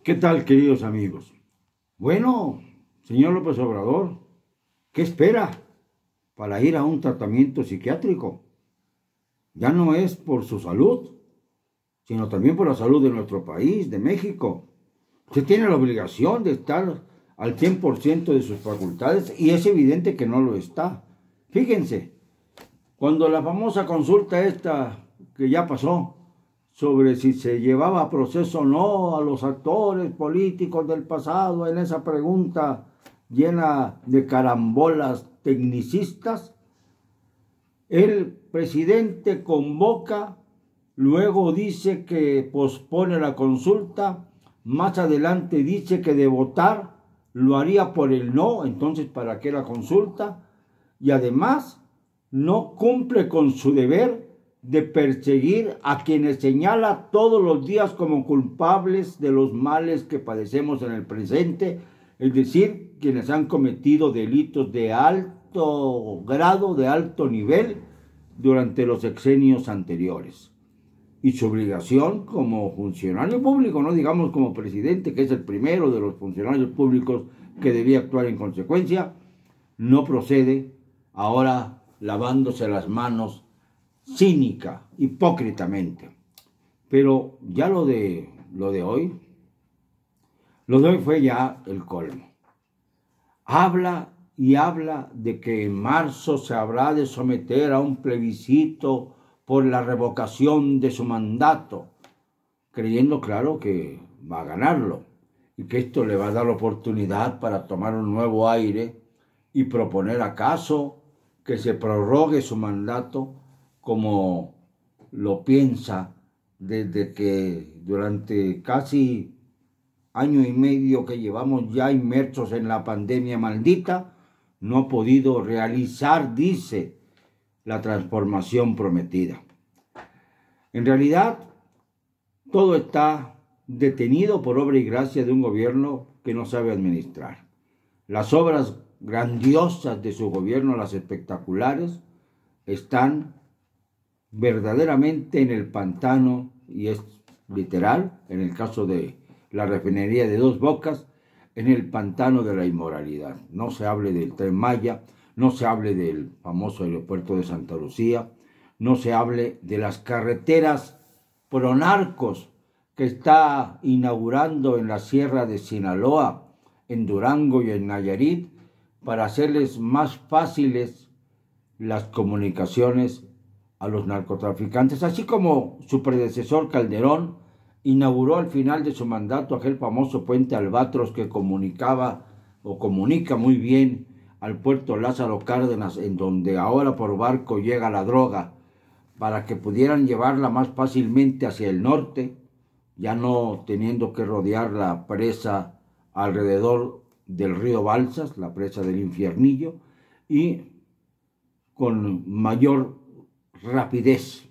¿Qué tal, queridos amigos? Bueno, señor López Obrador, ¿qué espera para ir a un tratamiento psiquiátrico? Ya no es por su salud, sino también por la salud de nuestro país, de México. Usted tiene la obligación de estar al 100% de sus facultades y es evidente que no lo está. Fíjense, cuando la famosa consulta esta que ya pasó, sobre si se llevaba a proceso o no a los actores políticos del pasado, en esa pregunta llena de carambolas tecnicistas, el presidente convoca, luego dice que pospone la consulta, más adelante dice que de votar lo haría por el no, entonces ¿para qué la consulta? Y además no cumple con su deber de perseguir a quienes señala todos los días como culpables de los males que padecemos en el presente, es decir, quienes han cometido delitos de alto grado, de alto nivel, durante los sexenios anteriores. Y su obligación como funcionario público, no digamos como presidente, que es el primero de los funcionarios públicos que debía actuar en consecuencia, no procede ahora lavándose las manos cínica, hipócritamente. Pero ya lo de hoy fue ya el colmo. Habla y habla de que en marzo se habrá de someter a un plebiscito por la revocación de su mandato, creyendo claro que va a ganarlo y que esto le va a dar la oportunidad para tomar un nuevo aire y proponer acaso que se prorrogue su mandato como lo piensa desde que durante casi año y medio que llevamos ya inmersos en la pandemia maldita, no ha podido realizar, dice, la transformación prometida. En realidad, todo está detenido por obra y gracia de un gobierno que no sabe administrar. Las obras grandiosas de su gobierno, las espectaculares, están verdaderamente en el pantano, y es literal, en el caso de la refinería de Dos Bocas, en el pantano de la inmoralidad. No se hable del Tren Maya, no se hable del famoso aeropuerto de Santa Lucía, no se hable de las carreteras pronarcos que está inaugurando en la Sierra de Sinaloa, en Durango y en Nayarit, para hacerles más fáciles las comunicaciones a los narcotraficantes, así como su predecesor Calderón inauguró al final de su mandato aquel famoso puente Albatros que comunicaba o comunica muy bien al puerto Lázaro Cárdenas, en donde ahora por barco llega la droga, para que pudieran llevarla más fácilmente hacia el norte, ya no teniendo que rodear la presa alrededor del río Balsas, la presa del Infiernillo, y con mayor rapidez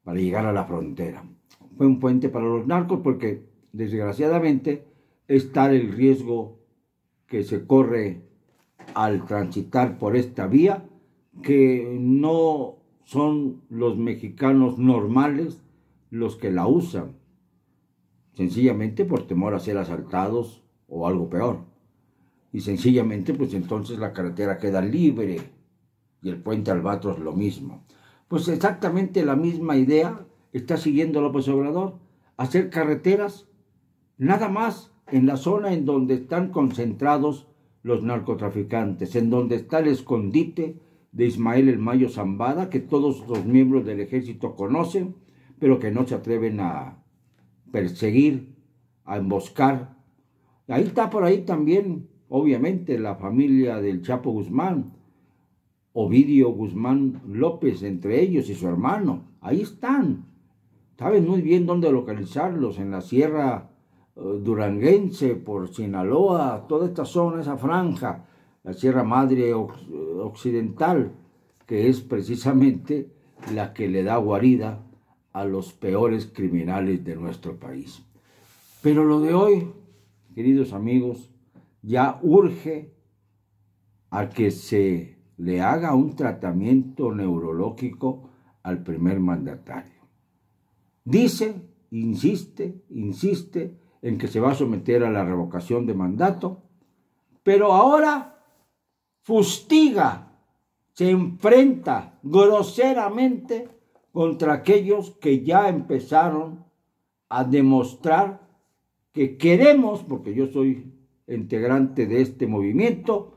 para llegar a la frontera. Fue un puente para los narcos porque, desgraciadamente, es tal el riesgo que se corre al transitar por esta vía que no son los mexicanos normales los que la usan, sencillamente por temor a ser asaltados o algo peor. Y sencillamente, pues entonces la carretera queda libre y el puente Albatros lo mismo. Pues exactamente la misma idea está siguiendo López Obrador, hacer carreteras nada más en la zona en donde están concentrados los narcotraficantes, en donde está el escondite de Ismael El Mayo Zambada, que todos los miembros del ejército conocen, pero que no se atreven a perseguir, a emboscar. Ahí está por ahí también, obviamente, la familia del Chapo Guzmán, Ovidio Guzmán López, entre ellos, y su hermano. Ahí están. Saben muy bien dónde localizarlos, en la sierra duranguense, por Sinaloa, toda esta zona, esa franja, la Sierra Madre Occidental, que es precisamente la que le da guarida a los peores criminales de nuestro país. Pero lo de hoy, queridos amigos, ya urge a que se le haga un tratamiento neurológico al primer mandatario. Dice, insiste en que se va a someter a la revocación de mandato, pero ahora fustiga, se enfrenta groseramente contra aquellos que ya empezaron a demostrar que queremos, porque yo soy integrante de este movimiento,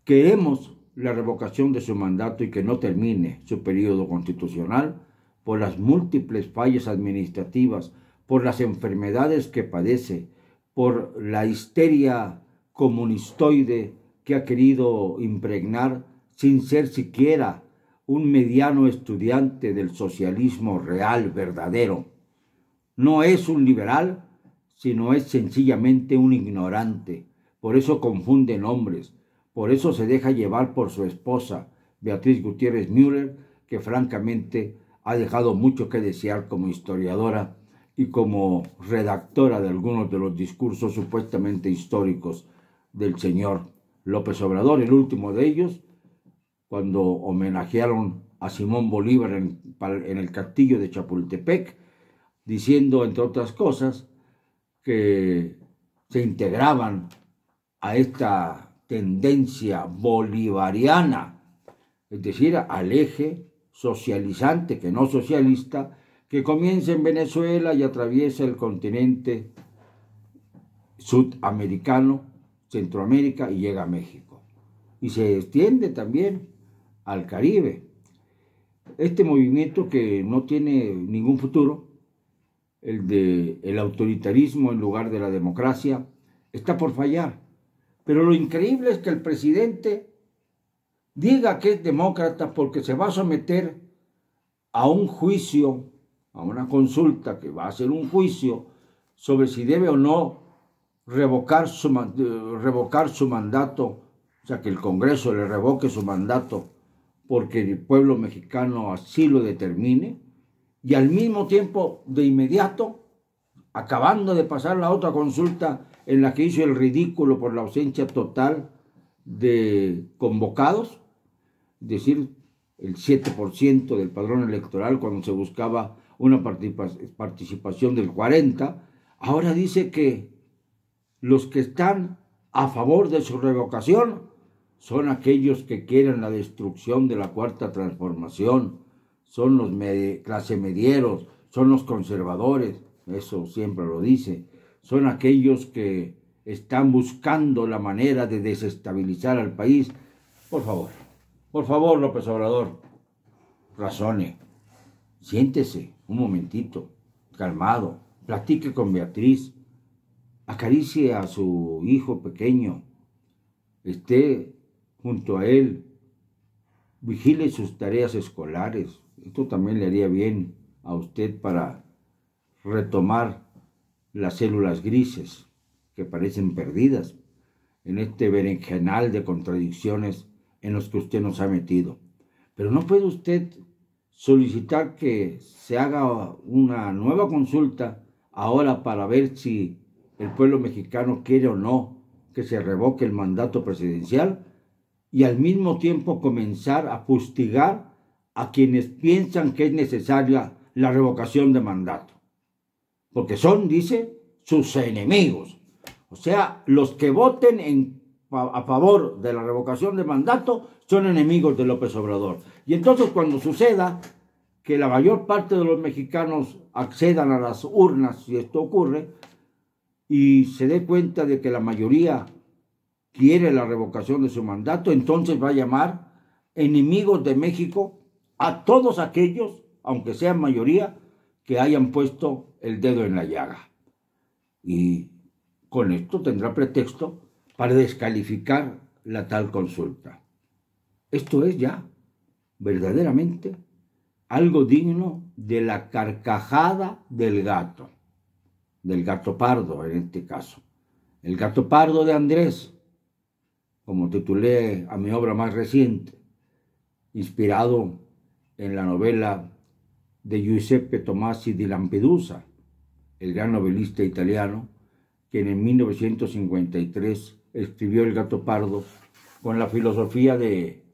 queremos la revocación de su mandato y que no termine su periodo constitucional por las múltiples fallas administrativas, por las enfermedades que padece, por la histeria comunistoide que ha querido impregnar sin ser siquiera un mediano estudiante del socialismo real, verdadero. No es un liberal, sino es sencillamente un ignorante. Por eso confunde nombres, por eso se deja llevar por su esposa, Beatriz Gutiérrez Müller, que francamente ha dejado mucho que desear como historiadora y como redactora de algunos de los discursos supuestamente históricos del señor López Obrador. El último de ellos, cuando homenajearon a Simón Bolívar en el castillo de Chapultepec, diciendo, entre otras cosas, que se integraban a esta tendencia bolivariana, es decir, al eje socializante, que no socialista, que comienza en Venezuela y atraviesa el continente sudamericano, Centroamérica y llega a México. Y se extiende también al Caribe. Este movimiento que no tiene ningún futuro, el de el autoritarismo en lugar de la democracia, está por fallar. Pero lo increíble es que el presidente diga que es demócrata porque se va a someter a un juicio, a una consulta que va a ser un juicio sobre si debe o no revocar su mandato, o sea, que el Congreso le revoque su mandato porque el pueblo mexicano así lo determine, y al mismo tiempo, de inmediato, acabando de pasar la otra consulta en la que hizo el ridículo por la ausencia total de convocados, es decir, el 7% del padrón electoral cuando se buscaba una participación del 40%, ahora dice que los que están a favor de su revocación son aquellos que quieren la destrucción de la Cuarta Transformación, son los clase medieros, son los conservadores, eso siempre lo dice, son aquellos que están buscando la manera de desestabilizar al país. Por favor, López Obrador, razone, siéntese un momentito, calmado, platique con Beatriz, acaricie a su hijo pequeño, esté junto a él, vigile sus tareas escolares. Esto también le haría bien a usted para retomar las células grises que parecen perdidas en este berenjenal de contradicciones en los que usted nos ha metido. Pero no puede usted solicitar que se haga una nueva consulta ahora para ver si el pueblo mexicano quiere o no que se revoque el mandato presidencial, y al mismo tiempo comenzar a fustigar a quienes piensan que es necesaria la revocación de mandato. Porque son, dice, sus enemigos. O sea, los que voten a favor de la revocación de mandato son enemigos de López Obrador. Y entonces cuando suceda que la mayor parte de los mexicanos accedan a las urnas, si esto ocurre, y se dé cuenta de que la mayoría quiere la revocación de su mandato, entonces va a llamar enemigos de México a todos aquellos, aunque sean mayoría, que hayan puesto el dedo en la llaga. Y con esto tendrá pretexto para descalificar la tal consulta. Esto es ya verdaderamente algo digno de la carcajada del gato pardo en este caso. El gato pardo de Andrés, como titulé a mi obra más reciente, inspirado en la novela de Giuseppe Tomasi di Lampedusa, el gran novelista italiano, quien en 1953 escribió El gato pardo con la filosofía de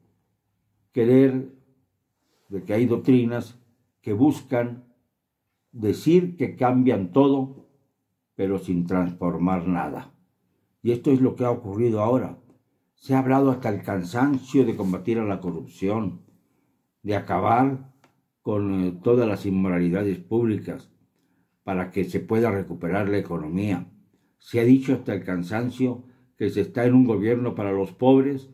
querer, de que hay doctrinas que buscan decir que cambian todo pero sin transformar nada. Y esto es lo que ha ocurrido ahora. Se ha hablado hasta el cansancio de combatir a la corrupción, de acabar con todas las inmoralidades públicas para que se pueda recuperar la economía. Se ha dicho hasta el cansancio que se está en un gobierno para los pobres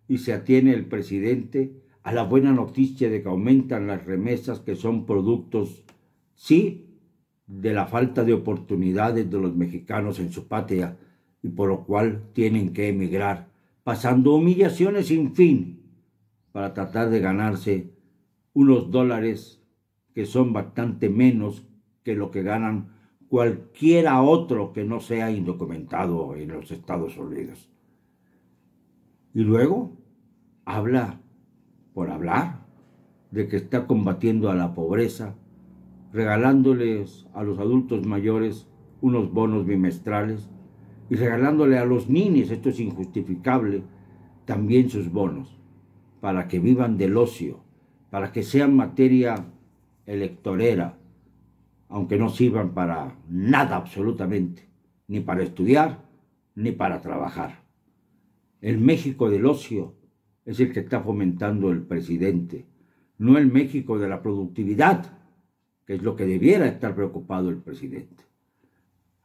y se atiene el presidente a la buena noticia de que aumentan las remesas, que son productos, sí, de la falta de oportunidades de los mexicanos en su patria y por lo cual tienen que emigrar, pasando humillaciones sin fin para tratar de ganarse unos dólares que son bastante menos que lo que ganan cualquiera otro que no sea indocumentado en los Estados Unidos. Y luego habla por hablar de que está combatiendo a la pobreza, regalándoles a los adultos mayores unos bonos bimestrales y regalándole a los niños, esto es injustificable, también sus bonos, para que vivan del ocio, para que sean materia electorera, aunque no sirvan para nada absolutamente, ni para estudiar, ni para trabajar. El México del ocio es el que está fomentando el presidente, no el México de la productividad, que es lo que debiera estar preocupado el presidente.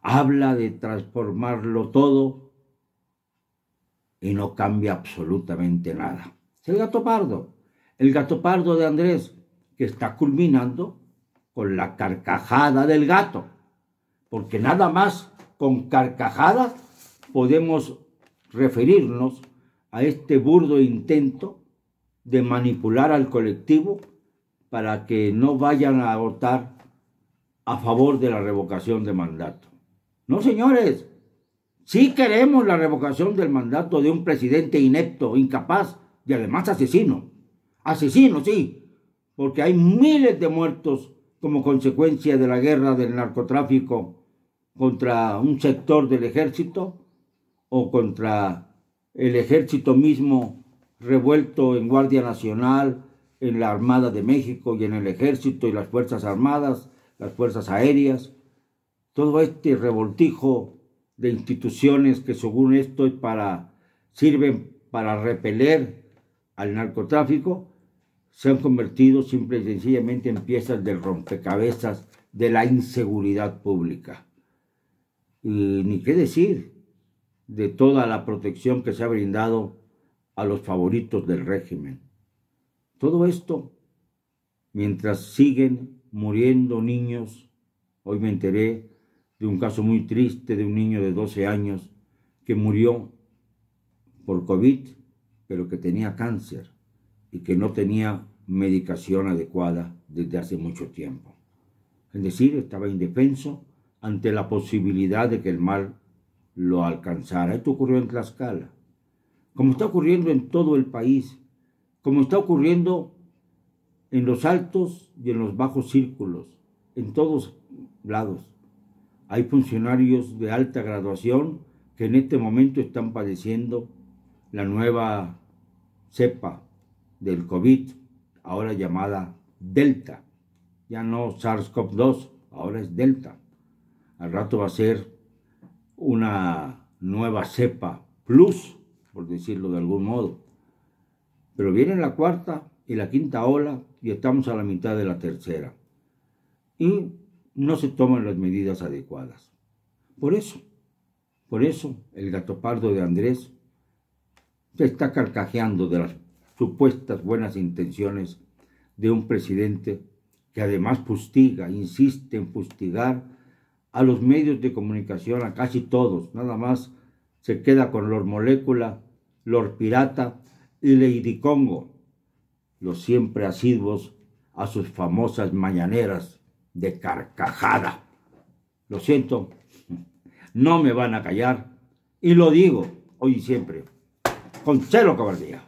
Habla de transformarlo todo y no cambia absolutamente nada. Es el gato pardo de Andrés, que está culminando con la carcajada del gato, porque nada más con carcajadas podemos referirnos a este burdo intento de manipular al colectivo para que no vayan a votar a favor de la revocación de mandato. No, señores, sí queremos la revocación del mandato de un presidente inepto, incapaz y además asesino. Asesino, sí, porque hay miles de muertos como consecuencia de la guerra del narcotráfico contra un sector del ejército o contra el ejército mismo revuelto en Guardia Nacional, en la Armada de México y en el ejército y las Fuerzas Armadas, las Fuerzas Aéreas. Todo este revoltijo de instituciones que según esto sirven para repeler al narcotráfico, se han convertido simple y sencillamente en piezas del rompecabezas de la inseguridad pública. Y ni qué decir de toda la protección que se ha brindado a los favoritos del régimen. Todo esto, mientras siguen muriendo niños. Hoy me enteré de un caso muy triste de un niño de 12 años que murió por COVID, pero que tenía cáncer y que no tenía medicación adecuada desde hace mucho tiempo. Es decir, estaba indefenso ante la posibilidad de que el mal lo alcanzara. Esto ocurrió en Tlaxcala, como está ocurriendo en todo el país, como está ocurriendo en los altos y en los bajos círculos, en todos lados. Hay funcionarios de alta graduación que en este momento están padeciendo la nueva cepa del COVID, ahora llamada Delta. Ya no SARS-CoV-2, ahora es Delta. Al rato va a ser una nueva cepa plus, por decirlo de algún modo. Pero viene la cuarta y la quinta ola y estamos a la mitad de la tercera. Y no se toman las medidas adecuadas. Por eso el gato pardo de Andrés se está carcajeando de las supuestas buenas intenciones de un presidente que además fustiga, insiste en fustigar a los medios de comunicación, a casi todos. Nada más se queda con Lord Molécula, Lord Pirata y Lady Congo, los siempre asiduos a sus famosas mañaneras de carcajada. Lo siento, no me van a callar y lo digo hoy y siempre, con cero cobardía.